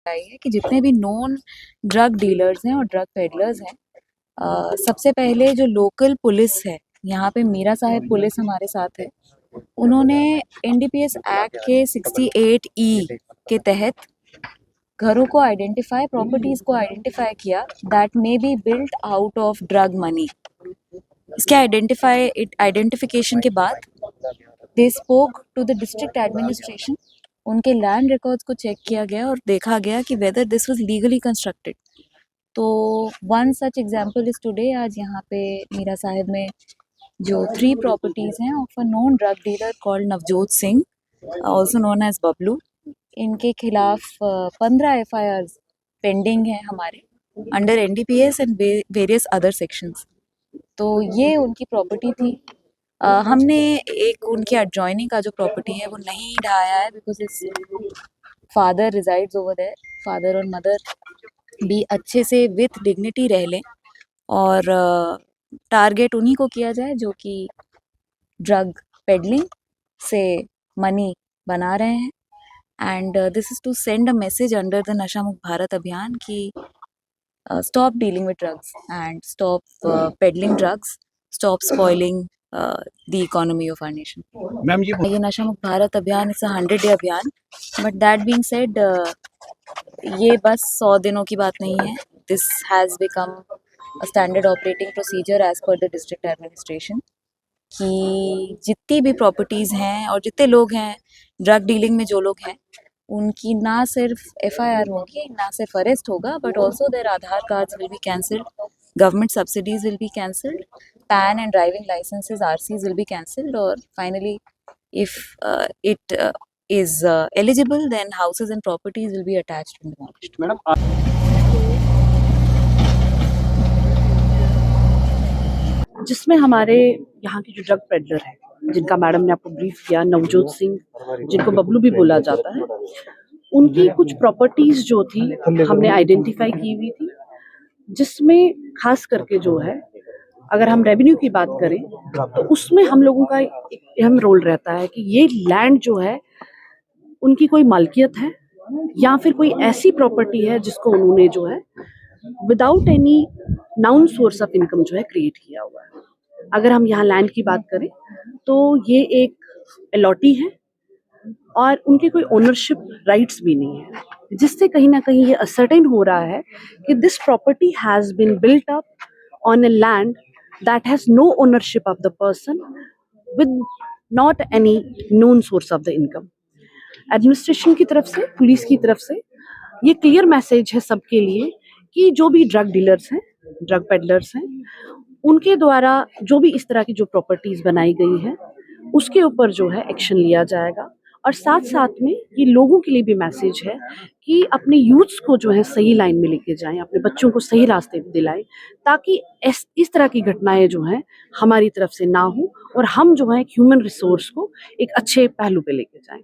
है कि जितने भी नॉन ड्रग डीलर्स हैं और ड्रग पेडलर्स हैं, सबसे पहले जो लोकल पुलिस है, यहाँ पे मीरा साहिब पुलिस हमारे साथ है, उन्होंने एनडीपीएस एक्ट के 68E के तहत घरों को आइडेंटिफाई, प्रॉपर्टीज को आइडेंटिफाई किया that may be built out of drug money. इसके आइडेंटिफिकेशन के बाद they spoke to the district administration. उनके लैंड रिकॉर्ड्स को चेक किया गया और देखा गया कि whether this was legally constructed. तो one such example is today, आज यहाँ पे मीरा साहिब में जो 3 प्रॉपर्टीज हैं of a non drug dealer called Navjot Singh, also known as Bablu. इनके खिलाफ 15 एफआईआर्स पेंडिंग है हमारे under NDPS and various other sections. तो ये उनकी प्रॉपर्टी थी। हमने एक उनके एडजॉइनिंग का जो प्रॉपर्टी है वो नहीं ढाया है because his father resides over there. Father और मदर भी अच्छे से विथ डिग्निटी रह लें और टारगेट उन्हीं को किया जाए जो कि ड्रग पेडलिंग से मनी बना रहे हैं। And this is to send a message under the Nasha Mukt Bharat अभियान कि stop dealing with drugs and stop peddling drugs, stop spoiling the economy of our nation. Ma'am ये नशा मुक्त भारत अभियान इस 100-day अभियान, बट दैट बीइंग सेड ये बस 100 दिनों की बात नहीं है। This has become a standard operating procedure as per the district administration कि जितनी भी प्रॉपर्टीज़ हैं और जितने लोग हैं ड्रग डीलिंग में, जो लोग हैं उनकी ना सिर्फ एफआईआर होगी, ना सिर्फ अरेस्ट होगा, but also their Aadhaar cards will be cancelled, government subsidies will be cancelled, PAN and driving licences RCs will be cancelled, और finally if it is eligible, then houses and properties will be attached and demolished. Madam जिसमें हमारे यहाँ के जो drug peddler है, जिनका madam ने आपको ब्रीफ किया, नवजोत सिंह जिनको बबलू भी बोला जाता है, उनकी कुछ प्रॉपर्टीज जो थी हमने आइडेंटिफाई की हुई थी, जिसमें खास करके जो है अगर हम रेवेन्यू की बात करें तो उसमें हम लोगों का एक अहम रोल रहता है कि ये लैंड जो है उनकी कोई मालकियत है या फिर कोई ऐसी प्रॉपर्टी है जिसको उन्होंने जो है without any noun source of income जो है क्रिएट किया हुआ है। अगर हम यहाँ लैंड की बात करें तो ये एक अलॉटी है और उनके कोई ओनरशिप राइट्स भी नहीं है, जिससे कहीं ना कहीं ये असर्टेन हो रहा है कि this property has been built up on a land that has no ownership of the person with not any known source of the income. Administration की तरफ से, पुलिस की तरफ से ये क्लियर मैसेज है सबके लिए कि जो भी ड्रग डीलर्स हैं, ड्रग पेडलर्स हैं, उनके द्वारा जो भी इस तरह की जो प्रॉपर्टीज बनाई गई है उसके ऊपर जो है एक्शन लिया जाएगा। और साथ साथ में ये लोगों के लिए भी मैसेज है कि अपने यूथ्स को जो है सही लाइन में लेके जाएं, अपने बच्चों को सही रास्ते पे दिलाएं, ताकि इस तरह की घटनाएं जो हैं हमारी तरफ से ना हो और हम जो है ह्यूमन रिसोर्स को एक अच्छे पहलू पे लेके जाएं।